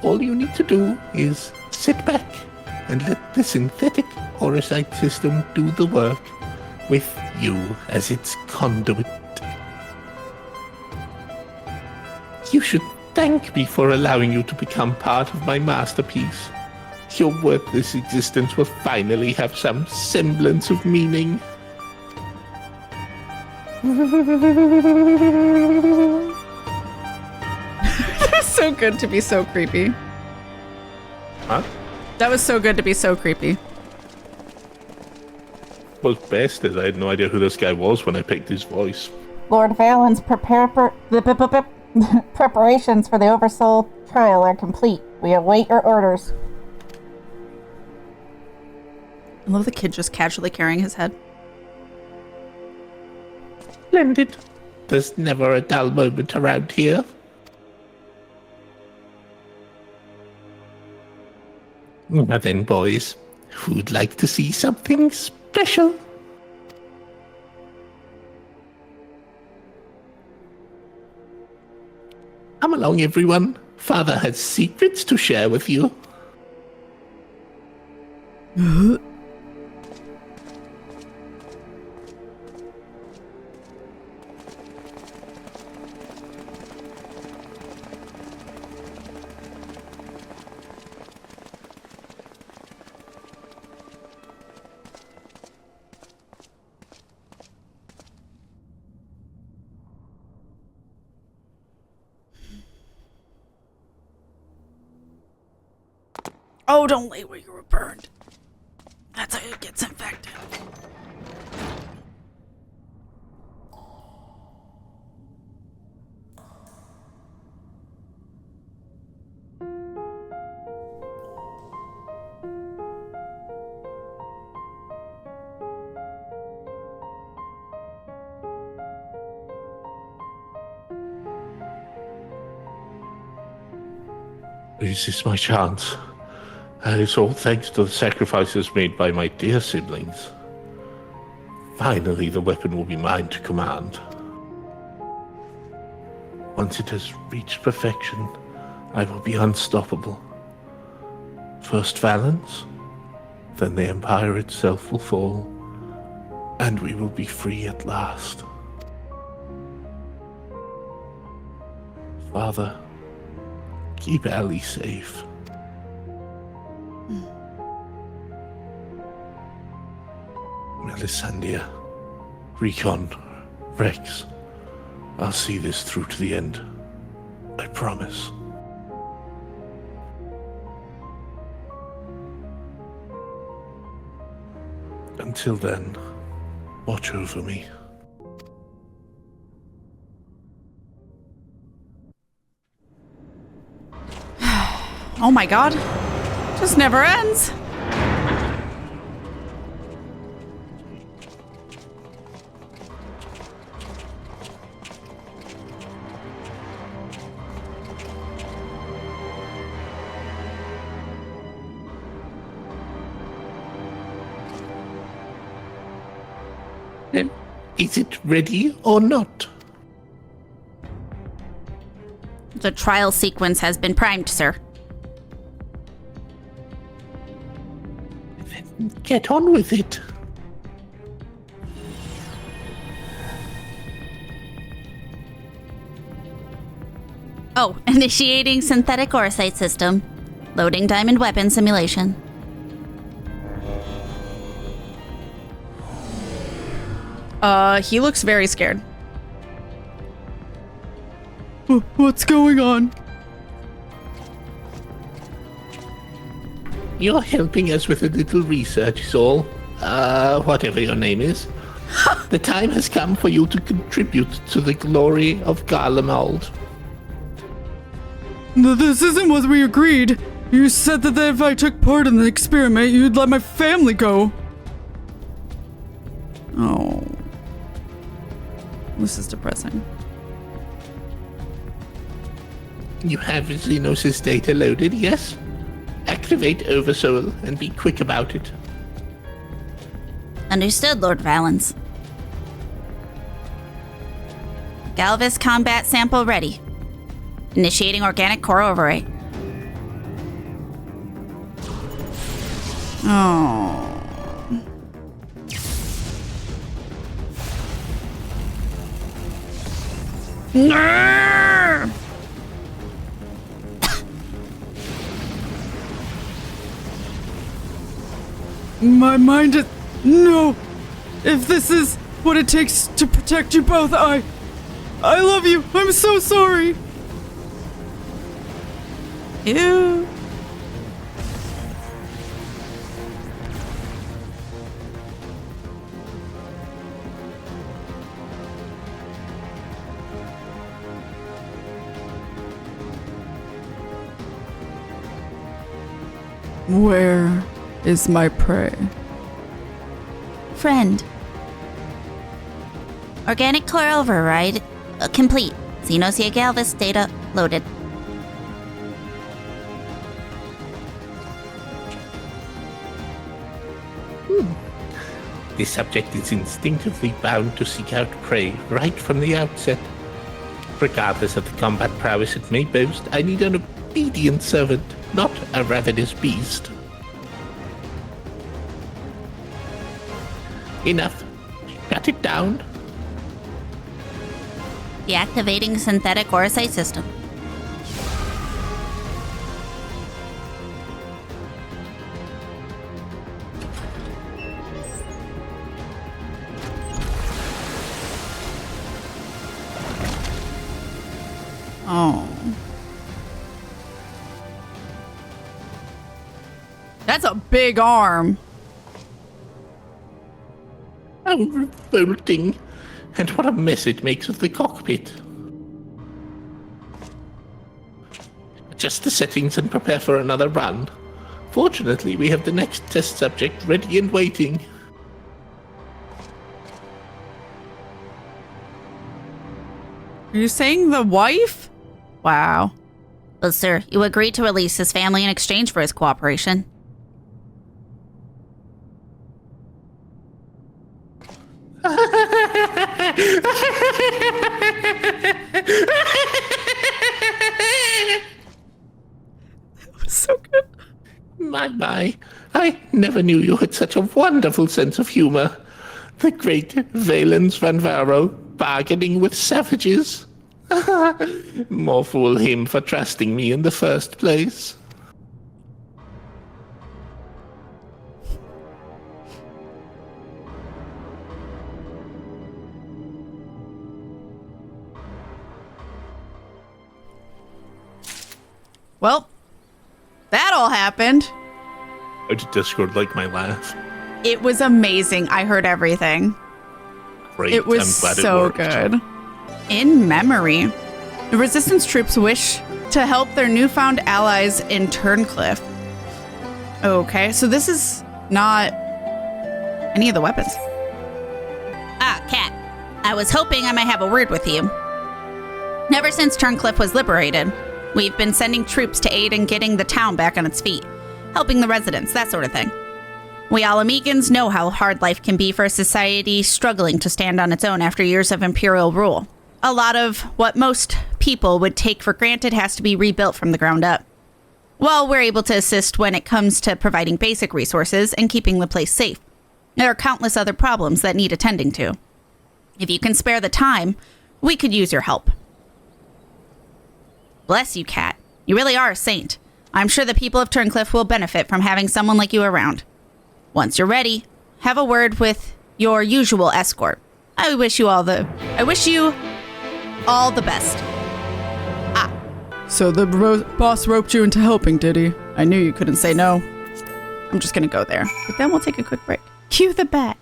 All you need to do is sit back and let the synthetic Orosite system do the work with you as its conduit. You should thank me for allowing you to become part of my masterpiece. Your worthless existence will finally have some semblance of meaning. That's so good to be so creepy. Huh? That was so good to be so creepy. What's best is I had no idea who this guy was when I picked his voice. Lord Valen's preparations for the Oversoul trial are complete. We await your orders. I love the kid just casually carrying his head. Splendid. There's never a dull moment around here. Now then, boys, who'd like to see something special? Come along, everyone. Father has secrets to share with you. Oh, don't lay where you were burned. That's how it gets infected. This is my chance. And it's all thanks to the sacrifices made by my dear siblings. Finally, the weapon will be mine to command. Once it has reached perfection, I will be unstoppable. First Valens, then the Empire itself will fall, and we will be free at last. Father, keep Allie safe. Melisandre, Recon, Rex, I'll see this through to the end. I promise. Until then, watch over me. Oh my god. Just never ends. Is it ready or not? The trial sequence has been primed, sir. Then get on with it. Oh, initiating synthetic orosite system. Loading diamond weapon simulation. He looks very scared. What's going on? You're helping us with a little research, is all. Whatever your name is. The time has come for you to contribute to the glory of Garlemald. This isn't what we agreed. You said that if I took part in the experiment, you'd let my family go. Oh. This is depressing. You have Xenos' data loaded, yes? Activate Oversoul and be quick about it. Understood, Lord Valens. Galvis combat sample ready. Initiating organic core overwrite. Oh. No! My mind is... No! If this is what it takes to protect you both, I love you! I'm so sorry! Ew. Where is my prey? Friend. Organic core override complete. Xenosia Galvis data loaded. The subject is instinctively bound to seek out prey right from the outset. Regardless of the combat prowess it may boast, I need an obedient servant, not a ravenous beast. Enough. Shut it down. Deactivating synthetic orosite system. Oh. That's a big arm. How revolting. And what a mess it makes of the cockpit. Adjust the settings and prepare for another run. Fortunately, we have the next test subject ready and waiting. Are you saying the wife? Wow. But sir, you agreed to release his family in exchange for his cooperation. So good. My. I never knew you had such a wonderful sense of humor. The great Valens van Varo bargaining with savages. More fool him for trusting me in the first place. Well, that all happened. How did Discord like my laugh? It was amazing. I heard everything. Great. It was I'm glad so it worked. good. In memory, the Resistance troops wish to help their newfound allies in Turncliffe. Okay, so this is not any of the weapons. Ah, Kat. I was hoping I might have a word with you. Ever since Turncliffe was liberated, we've been sending troops to aid in getting the town back on its feet, helping the residents, that sort of thing. We Alamegans know how hard life can be for a society struggling to stand on its own after years of imperial rule. A lot of what most people would take for granted has to be rebuilt from the ground up. Well, we're able to assist when it comes to providing basic resources and keeping the place safe. There are countless other problems that need attending to. If you can spare the time, we could use your help. Bless you, Kat. You really are a saint. I'm sure the people of Turncliffe will benefit from having someone like you around. Once you're ready, have a word with your usual escort. I wish you all the best. So the boss roped you into helping, did he? I knew you couldn't say no. I'm just gonna go there. But then we'll take a quick break. Cue the bat.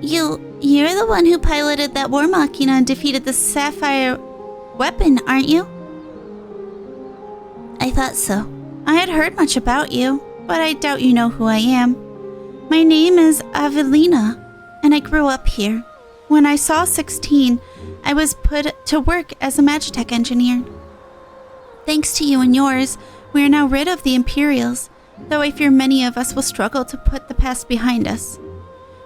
You're the one who piloted that war machina and defeated the sapphire weapon, aren't you? I thought so. I had heard much about you, but I doubt you know who I am. My name is Avelina, and I grew up here. When I saw 16, I was put to work as a Magitech engineer. Thanks to you and yours, we are now rid of the Imperials, though I fear many of us will struggle to put the past behind us.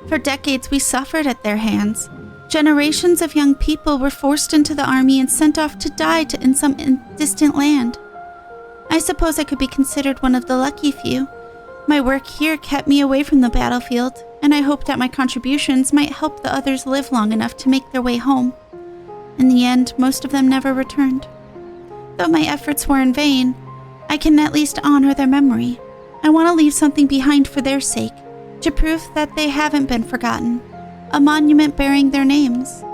For decades, we suffered at their hands. Generations of young people were forced into the army and sent off to die in some distant land. I suppose I could be considered one of the lucky few. My work here kept me away from the battlefield, and I hoped that my contributions might help the others live long enough to make their way home. In the end, most of them never returned. Though my efforts were in vain, I can at least honor their memory. I want to leave something behind for their sake, to prove that they haven't been forgotten. A monument bearing their names.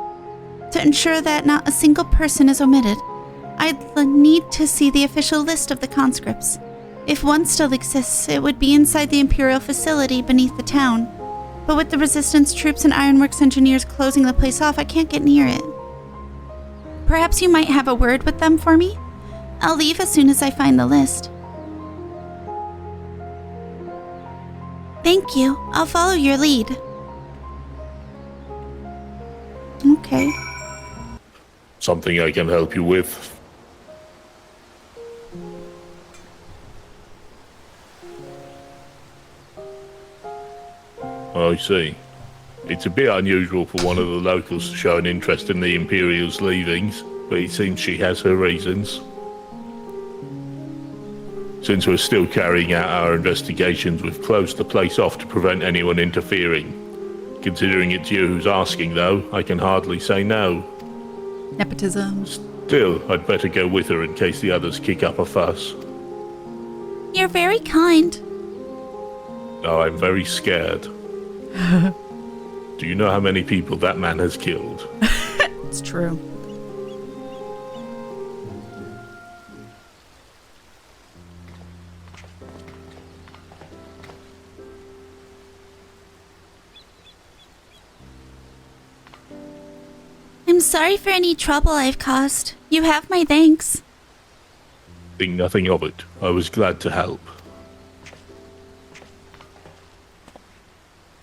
To ensure that not a single person is omitted, I'd need to see the official list of the conscripts. If one still exists, it would be inside the Imperial facility beneath the town. But with the Resistance troops and Ironworks engineers closing the place off, I can't get near it. Perhaps you might have a word with them for me? I'll leave as soon as I find the list. Thank you. I'll follow your lead. Okay. Something I can help you with? I see. It's a bit unusual for one of the locals to show an interest in the Imperial's leavings, but it seems she has her reasons. Since we're still carrying out our investigations, we've closed the place off to prevent anyone interfering. Considering it's you who's asking, though, I can hardly say no. Nepotism. Still, I'd better go with her in case the others kick up a fuss. You're very kind. No, I'm very scared. Do you know how many people that man has killed? It's true. I'm sorry for any trouble I've caused. You have my thanks. Think nothing of it. I was glad to help.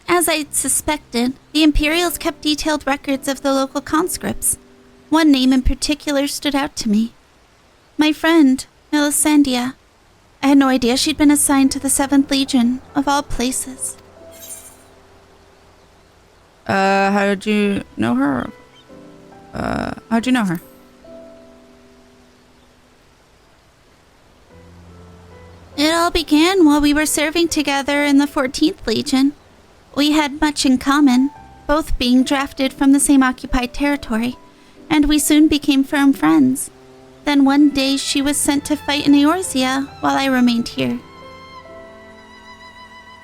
As I'd suspected, the Imperials kept detailed records of the local conscripts. One name in particular stood out to me. My friend, Melisandre. I had no idea she'd been assigned to the 7th Legion, of all places. How did you know her? How'd you know her? It all began while we were serving together in the 14th Legion. We had much in common, both being drafted from the same occupied territory, and we soon became firm friends. Then one day she was sent to fight in Eorzea while I remained here.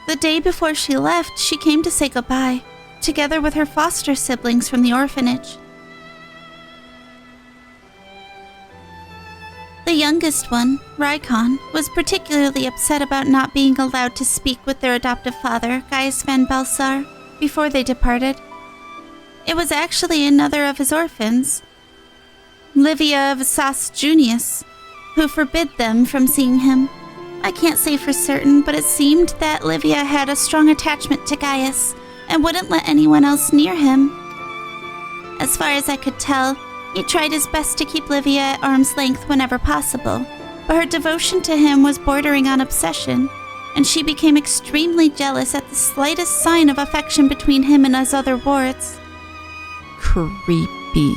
The day before she left, she came to say goodbye, together with her foster siblings from the orphanage. The youngest one, Rykon, was particularly upset about not being allowed to speak with their adoptive father, Gaius van Belsar, before they departed. It was actually another of his orphans, Livia of Sas Junius, who forbid them from seeing him. I can't say for certain, but it seemed that Livia had a strong attachment to Gaius and wouldn't let anyone else near him. As far as I could tell, he tried his best to keep Livia at arm's length whenever possible, but her devotion to him was bordering on obsession, and she became extremely jealous at the slightest sign of affection between him and his other wards. Creepy.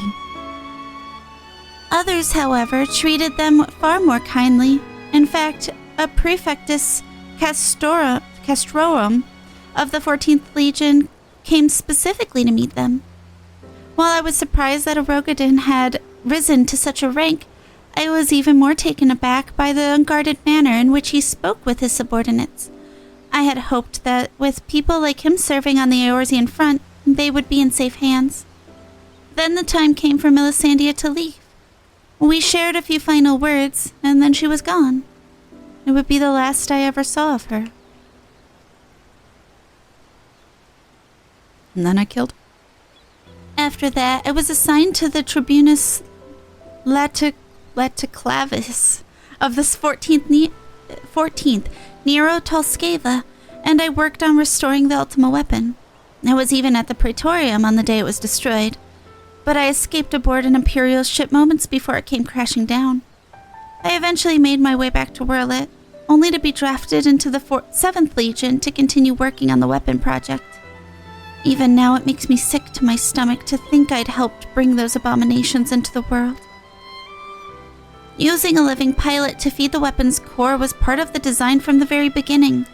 Others, however, treated them far more kindly. In fact, a prefectus Castrorum of the 14th Legion came specifically to meet them. While I was surprised that a Rogadin had risen to such a rank, I was even more taken aback by the unguarded manner in which he spoke with his subordinates. I had hoped that with people like him serving on the Eorzean front, they would be in safe hands. Then the time came for Melisandre to leave. We shared a few final words, and then she was gone. It would be the last I ever saw of her. And then I killed her. After that, I was assigned to the Tribunus Laticlavis of the 14th Nero Tolskeva, and I worked on restoring the Ultima weapon. I was even at the Praetorium on the day it was destroyed, but I escaped aboard an Imperial ship moments before it came crashing down. I eventually made my way back to Werlyt, only to be drafted into the 7th Legion to continue working on the weapon project. Even now it makes me sick to my stomach to think I'd helped bring those abominations into the world. Using a living pilot to feed the weapon's core was part of the design from the very beginning.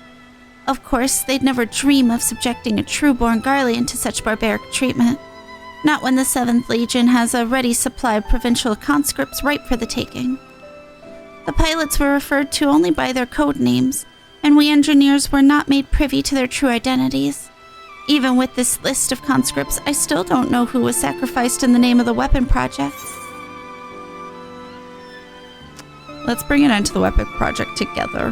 Of course, they'd never dream of subjecting a true-born Garlean to such barbaric treatment. Not when the 7th Legion has a ready supply of provincial conscripts ripe for the taking. The pilots were referred to only by their code names, and we engineers were not made privy to their true identities. Even with this list of conscripts, I still don't know who was sacrificed in the name of the weapon project. Let's bring it into the weapon project together.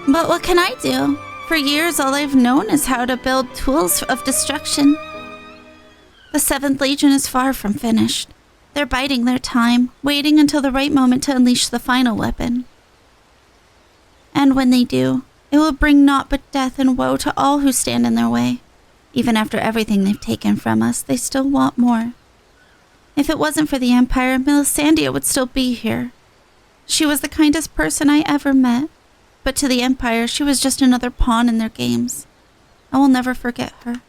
But what can I do? For years, all I've known is how to build tools of destruction. The 7th Legion is far from finished. They're biding their time, waiting until the right moment to unleash the final weapon. And when they do, it will bring naught but death and woe to all who stand in their way. Even after everything they've taken from us, they still want more. If it wasn't for the Empire, Melisandre would still be here. She was the kindest person I ever met, but to the Empire, she was just another pawn in their games. I will never forget her.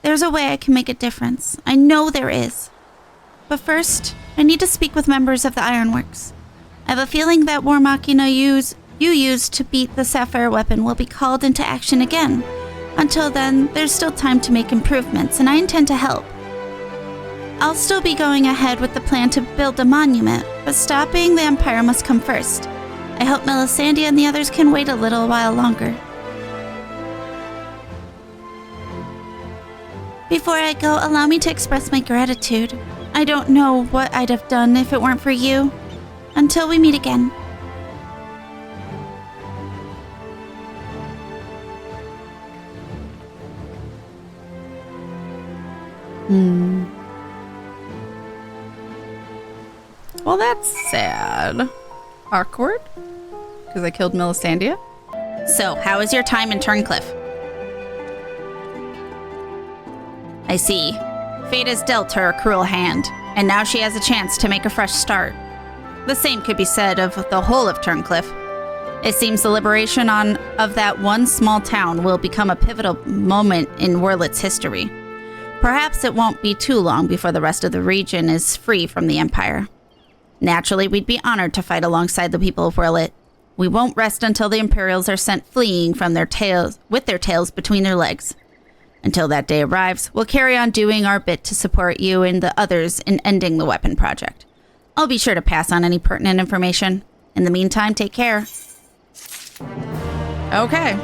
There's a way I can make a difference. I know there is. But first, I need to speak with members of the Ironworks. I have a feeling that War Machina you used to beat the Sapphire weapon will be called into action again. Until then, there's still time to make improvements, and I intend to help. I'll still be going ahead with the plan to build a monument, but stopping the Empire must come first. I hope Melisandre and the others can wait a little while longer. Before I go, allow me to express my gratitude. I don't know what I'd have done if it weren't for you. Until we meet again. Well, that's sad. Awkward. Because I killed Melisandre. So, how was your time in Turncliffe? I see. Fate has dealt her a cruel hand, and now she has a chance to make a fresh start. The same could be said of the whole of Turncliffe. It seems the liberation of that one small town will become a pivotal moment in Werlyt's history. Perhaps it won't be too long before the rest of the region is free from the Empire. Naturally, we'd be honored to fight alongside the people of Werlyt. We won't rest until the Imperials are sent fleeing from with their tails between their legs. Until that day arrives, we'll carry on doing our bit to support you and the others in ending the weapon project. I'll be sure to pass on any pertinent information. In the meantime, take care. Okay.